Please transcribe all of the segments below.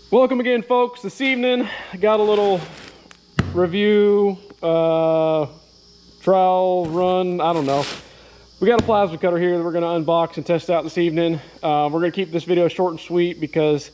Welcome again, folks. This evening I got a little review, trial run, I don't know. We got a plasma cutter here that we're going to unbox and test out this evening. We're going to keep this video short and sweet because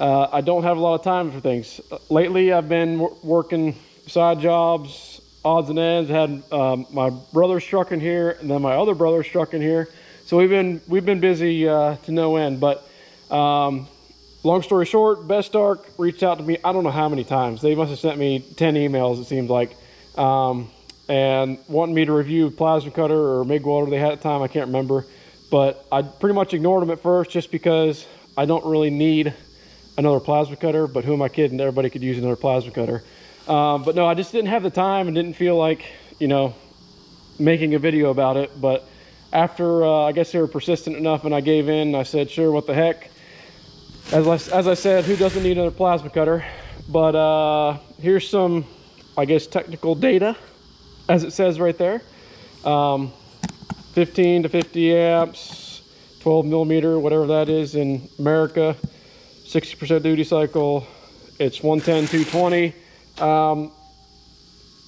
I don't have a lot of time for things. Lately I've been working side jobs, odds and ends. I had my brother struck in here, and then my other brother struck in here. So we've been busy to no end. But long story short, Bestarc reached out to me, I don't know how many times. They must have sent me 10 emails, it seems like, and wanting me to review plasma cutter or MIG welder they had at the time, I can't remember. But I pretty much ignored them at first just because I don't really need another plasma cutter, but who am I kidding? Everybody could use another plasma cutter. But no, I just didn't have the time and didn't feel like, you know, making a video about it. But after, I guess they were persistent enough and I gave in, and I said, sure, what the heck. As I said, who doesn't need another plasma cutter? But here's some, I guess, technical data, as it says right there. 15 to 50 amps, 12 millimeter, whatever that is in America, 60% duty cycle. It's 110, 220. Not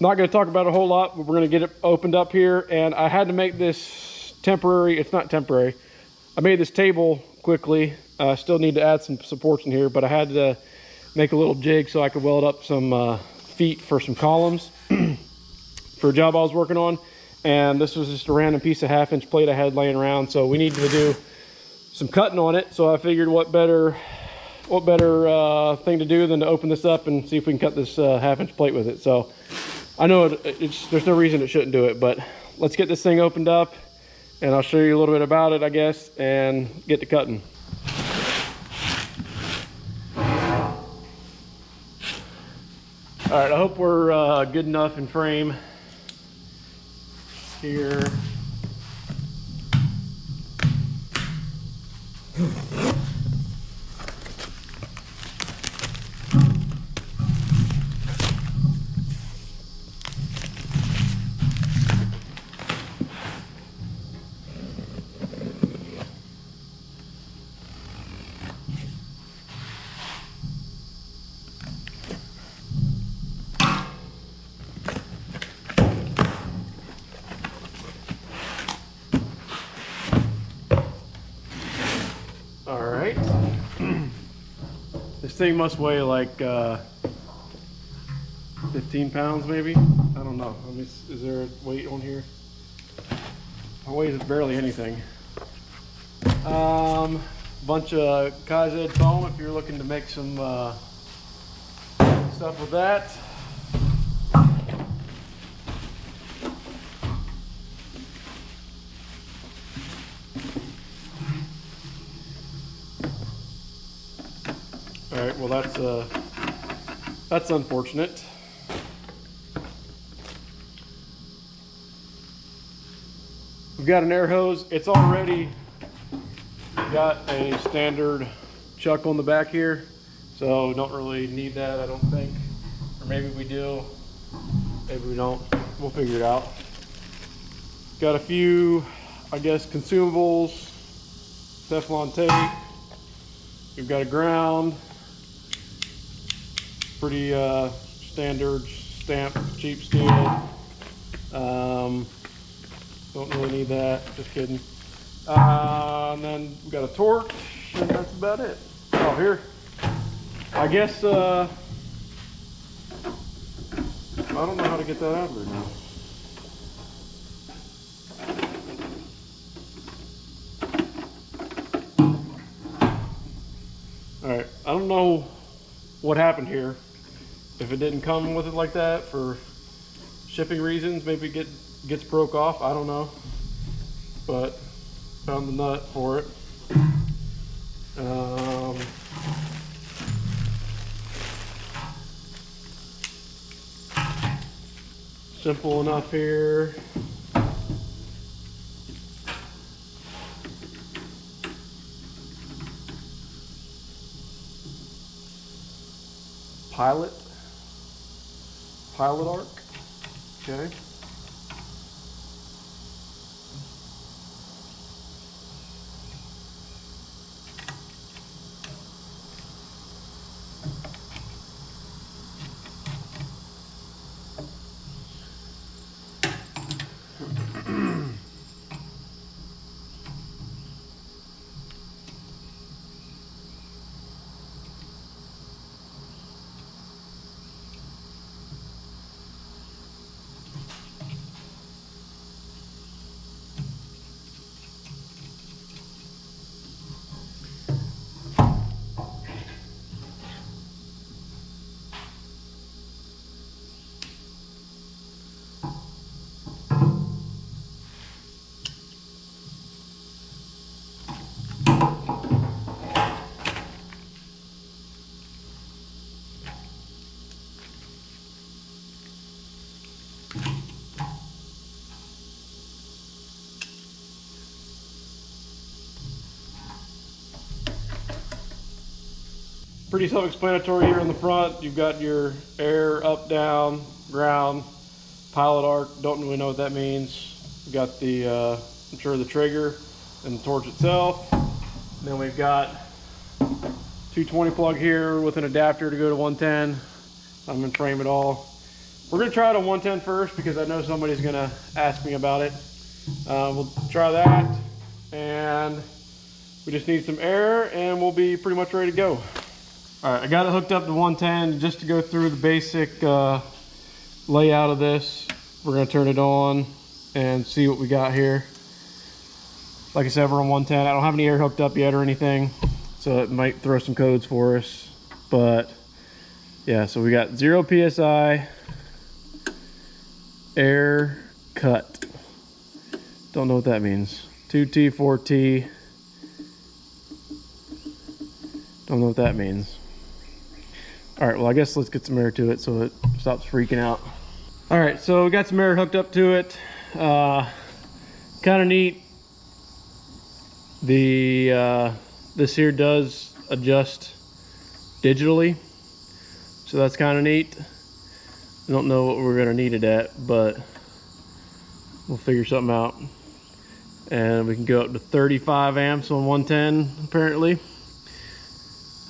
going to talk about it a whole lot, but we're going to get it opened up here. And I had to make this temporary. It's not temporary. I made this table quickly. I still need to add some supports in here, but I had to make a little jig so I could weld up some feet for some columns for a job I was working on. And this was just a random piece of 1/2-inch plate I had laying around, so we needed to do some cutting on it. So I figured what better thing to do than to open this up and see if we can cut this 1/2-inch plate with it. So I know there's no reason it shouldn't do it, but let's get this thing opened up and I'll show you a little bit about it, I guess, and get to cutting. All right, I hope we're good enough in frame here. All right. This thing must weigh like 15 pounds maybe. I don't know. Is there a weight on here? It weighs barely anything. Bunch of KZ foam if you're looking to make some stuff with that. All right, well that's unfortunate. We've got an air hose. It's already got a standard chuck on the back here, so don't really need that, I don't think. Or maybe we do, maybe we don't. We'll figure it out. Got a few, I guess, consumables, Teflon tape. We've got a ground. Pretty standard stamp, cheap steel. Don't really need that, just kidding. And then we've got a torch, and that's about it. Oh, here, I guess, I don't know how to get that out of there now. All right, I don't know what happened here. If it didn't come with it like that for shipping reasons, maybe it gets broke off, I don't know. But found the nut for it. Simple enough here. Pilot arc, okay. pretty self-explanatory here on the front. You've got your air, up, down, ground, pilot arc. Don't really know what that means. We've got the, I'm sure the trigger and the torch itself. And then we've got 220 plug here with an adapter to go to 110. I'm gonna frame it all. We're gonna try it on 110 first because I know somebody's gonna ask me about it. We'll try that, and we just need some air and we'll be pretty much ready to go. All right, I got it hooked up to 110 just to go through the basic layout of this. We're gonna turn it on and see what we got here. Like I said, we're on 110. I don't have any air hooked up yet or anything, so it might throw some codes for us. But yeah, so we got 0 PSI, air cut. Don't know what that means. 2T, 4T. Don't know what that means. All right, well, I guess let's get some air to it so it stops freaking out. All right, so we got some air hooked up to it. Kind of neat. This here does adjust digitally, so that's kind of neat. I don't know what we're gonna need it at, but we'll figure something out. And we can go up to 35 amps on 110 apparently.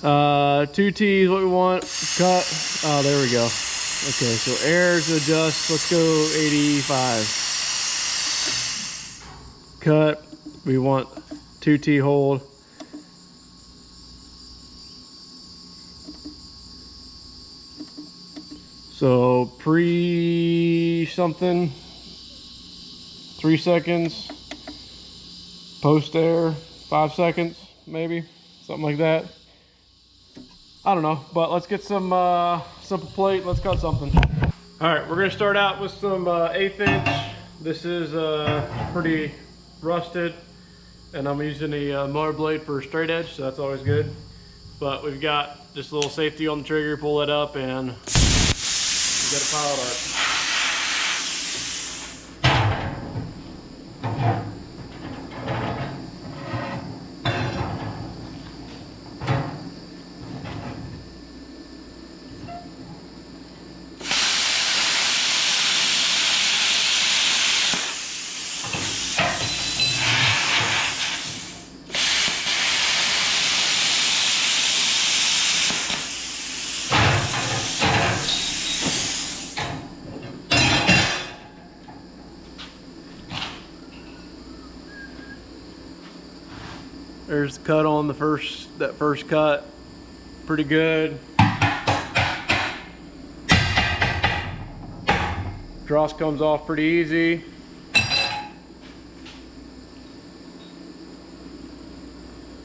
2T is what we want. Cut. Oh, there we go. Okay, so air to adjust. Let's go 85. Cut. We want 2T hold. So pre something, 3 seconds. Post air, 5 seconds, maybe something like that. I don't know, but let's get some simple plate. Let's cut something. All right, we're gonna start out with some 1/8 inch. This is pretty rusted, and I'm using a motor blade for a straight edge, so that's always good. But we've got just a little safety on the trigger. Pull it up, and we've got a pilot arc. There's the cut on that first cut. Pretty good. Dross comes off pretty easy.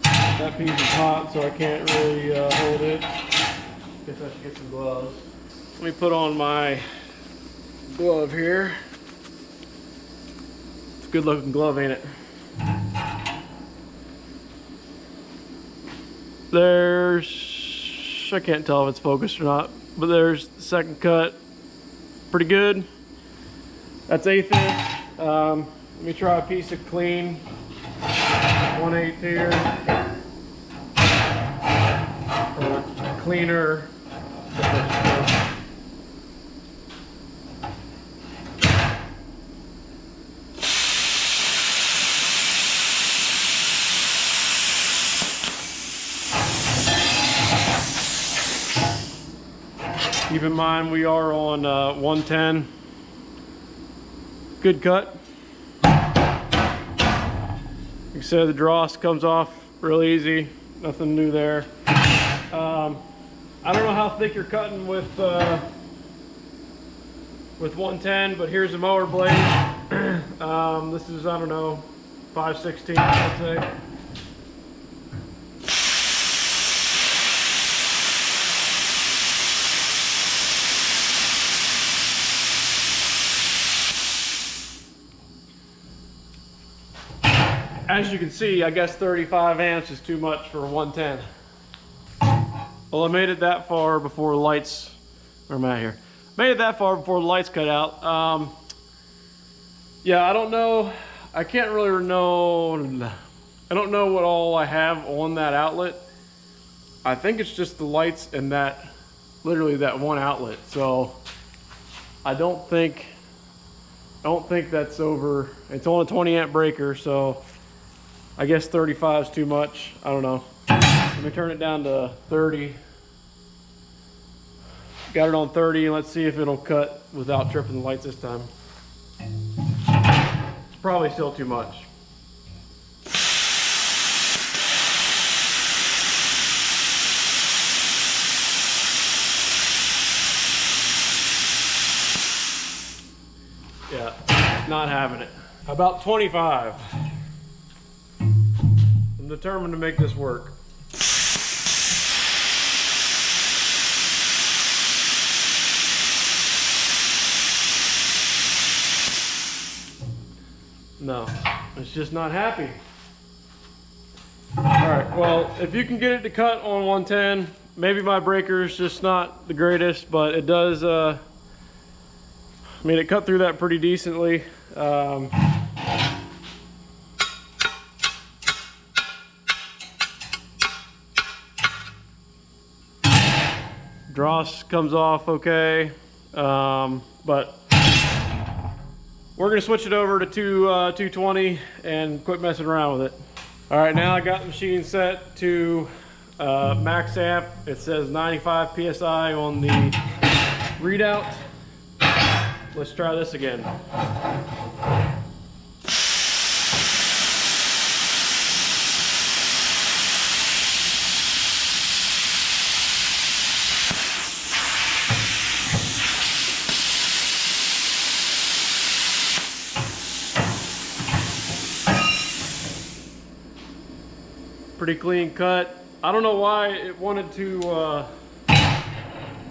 That piece is hot, so I can't really hold it. Guess I should get some gloves. Let me put on my glove here. It's a good looking glove, ain't it? I can't tell if it's focused or not, but there's the second cut. Pretty good. That's 1/8 inch. Let me try a piece of clean 1/8 here. Or cleaner. Keep in mind we are on 110. Good cut. Like I said, the dross comes off real easy. Nothing new there. I don't know how thick you're cutting with 110, but here's a mower blade. This is, I don't know, 5/16, I'd say. As you can see, I guess 35 amps is too much for 110. Well, I made it that far before the lights, where am I here? Made it that far before the lights cut out. Yeah, I don't know. I can't really know. I don't know what all I have on that outlet. I think it's just the lights and that, literally that one outlet. So I don't think that's over. It's on a 20 amp breaker, so I guess 35 is too much. I don't know. Let me turn it down to 30. Got it on 30. Let's see if it'll cut without tripping the lights this time. It's probably still too much. Yeah, not having it. About 25. I'm determined to make this work. No, it's just not happy. All right, well, if you can get it to cut on 110, maybe my breaker's just not the greatest, but it does, I mean, it cut through that pretty decently. Dross comes off okay, but we're gonna switch it over to 220 and quit messing around with it. All right, now I got the machine set to max amp. It says 95 PSI on the readout. Let's try this again. Pretty clean cut. I don't know why it wanted to,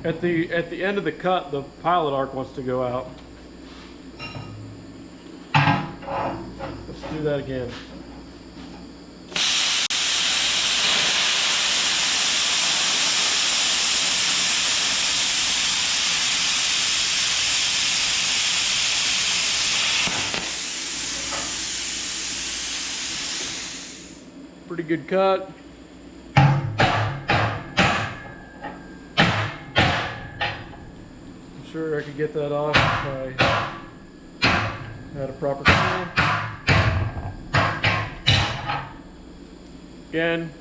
at the end of the cut, the pilot arc wants to go out. Let's do that again. Pretty good cut. I'm sure I could get that off if I had a proper tool. Again,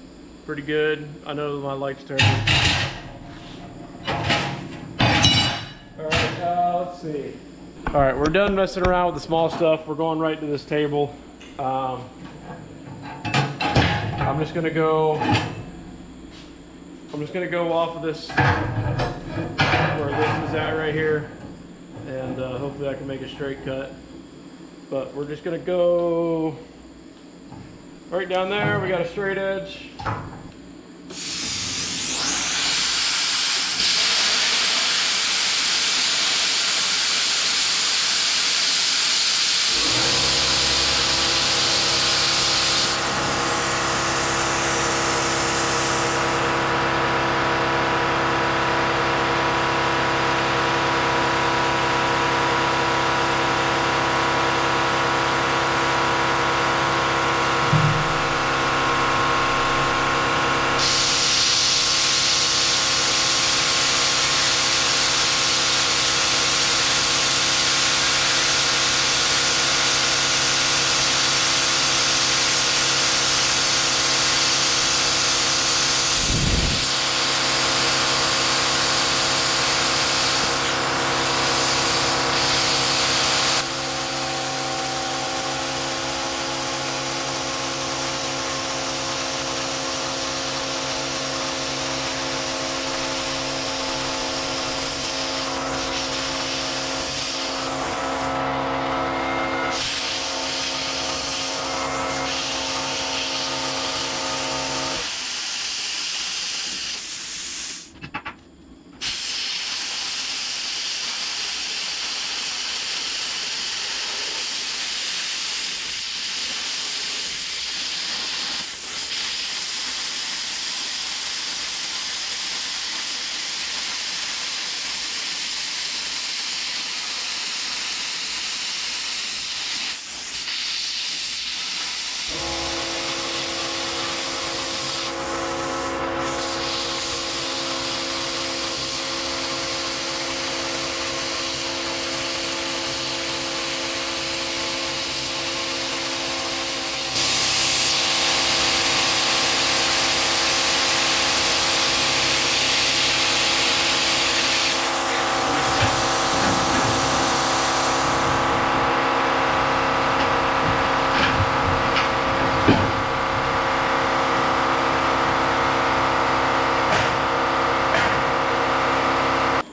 pretty good. I know my light's turning. Alright, let's see. Alright, we're done messing around with the small stuff. We're going right to this table. I'm just gonna go off of this, where this is at right here, and hopefully I can make a straight cut. But we're just gonna go right down there. We got a straight edge.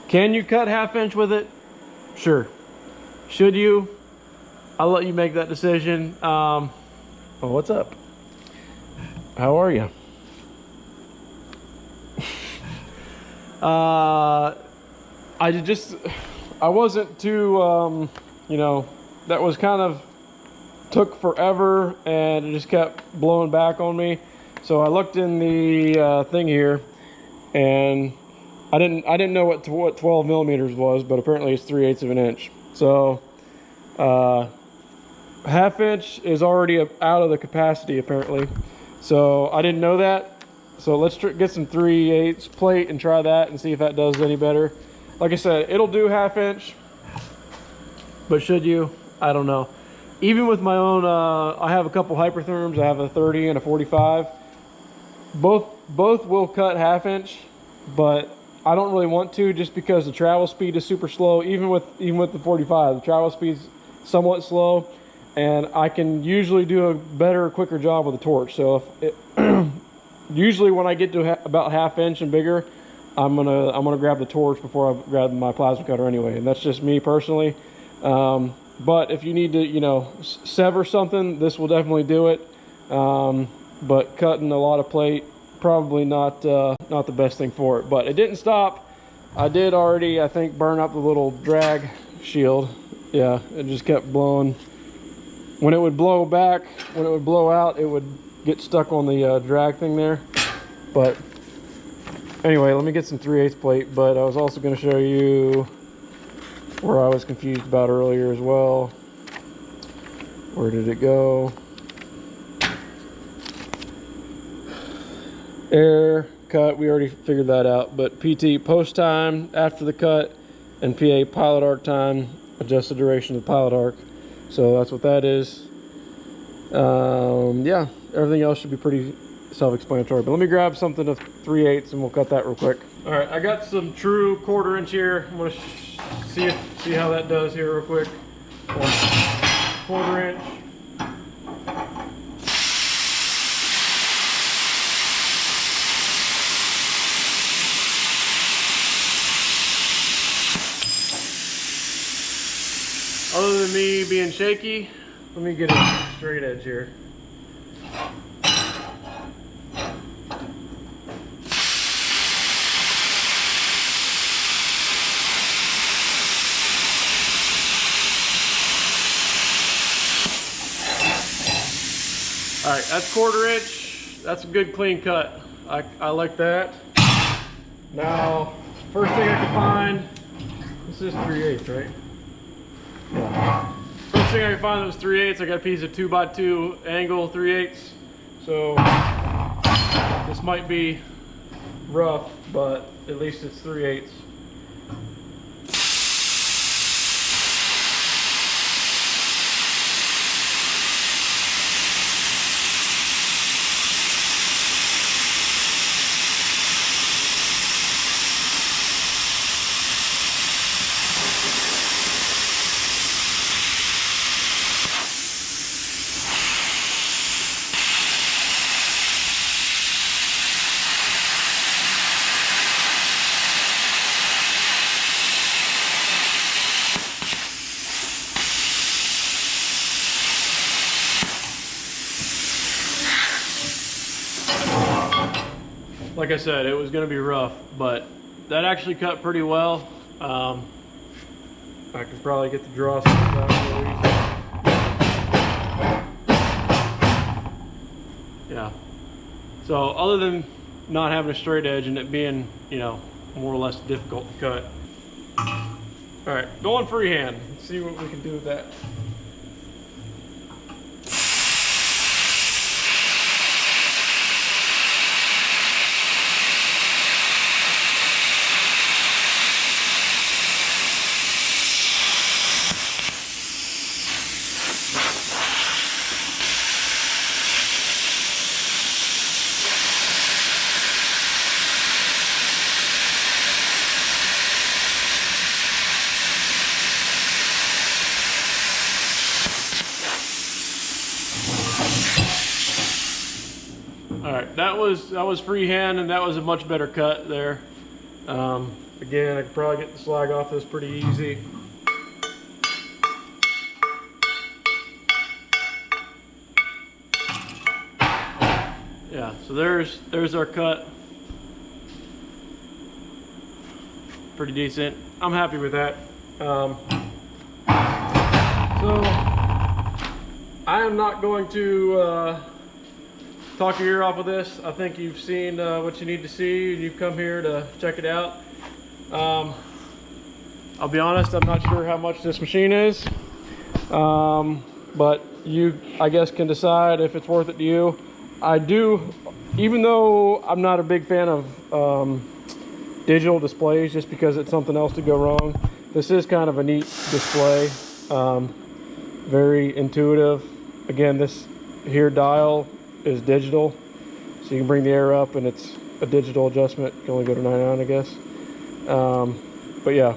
Can you cut 1/2 inch with it? Sure. Should you? I'll let you make that decision. Oh, what's up? How are you? I wasn't too, you know, that was kind of took forever and it just kept blowing back on me. So I looked in the thing here, and I didn't know what 12 millimeters was, but apparently it's 3/8 of an inch. So 1/2 inch is already out of the capacity apparently. So I didn't know that. So let's get some 3/8 plate and try that and see if that does any better. Like I said, it'll do 1/2 inch, but should you? I don't know. Even with my own, I have a couple hypertherms. I have a 30 and a 45. Both will cut 1/2 inch, but I don't really want to, just because the travel speed is super slow. Even with the 45, the travel speed's somewhat slow, and I can usually do a better, quicker job with a torch. So if usually when I get to about 1/2 inch and bigger, I'm gonna grab the torch before I grab my plasma cutter anyway, and that's just me personally. But if you need to, you know, sever something, this will definitely do it. But cutting a lot of plate, probably not the best thing for it. But it didn't stop. I did already, I think, burn up the little drag shield. Yeah, it just kept blowing. When it would blow back, when it would blow out, it would get stuck on the drag thing there. But anyway, let me get some 3/8 plate. But I was also going to show you where I was confused about earlier as well. Where did it go? Air, cut, we already figured that out. But PT post time after the cut, and PA pilot arc time, adjust the duration of the pilot arc. So that's what that is. Yeah, everything else should be pretty self-explanatory. But let me grab something of 3/8 and we'll cut that real quick. All right, I got some true 1/4 inch here. I'm gonna see how that does here real quick. 1/4 inch. Other than me being shaky, let me get a straight edge here. All right, that's 1/4 inch. That's a good clean cut. I like that. Now, first thing I can find, this is 3/8, right? Yeah. First thing I can find was 3/8. I got a piece of 2x2 angle 3/8. So this might be rough, but at least it's 3/8. Like I said, it was going to be rough, but that actually cut pretty well. I could probably get the draw out real easy. Yeah. So other than not having a straight edge and it being, you know, more or less difficult to cut. All right, going freehand. Let's see what we can do with that. All right, that was freehand, and that was a much better cut there. Again, I could probably get the slag off this pretty easy. Yeah, so there's our cut. Pretty decent. I'm happy with that. So I am not going to talk your ear off with this. I think you've seen what you need to see, and you've come here to check it out. I'll be honest, I'm not sure how much this machine is, but you, I guess, can decide if it's worth it to you. I do, even though I'm not a big fan of digital displays, just because it's something else to go wrong, this is kind of a neat display. Very intuitive. Again, this here dial is digital, so you can bring the air up and it's a digital adjustment. You can only go to 99, I guess. But yeah,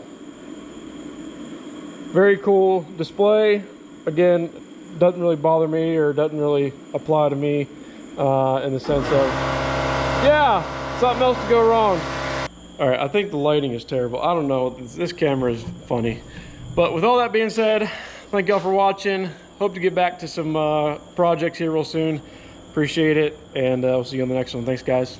very cool display. Again, doesn't really bother me or doesn't really apply to me in the sense of, yeah, something else to go wrong. All right, I think the lighting is terrible. I don't know, this camera is funny. But with all that being said, thank y'all for watching. Hope to get back to some projects here real soon. Appreciate it, and we'll see you on the next one. Thanks, guys.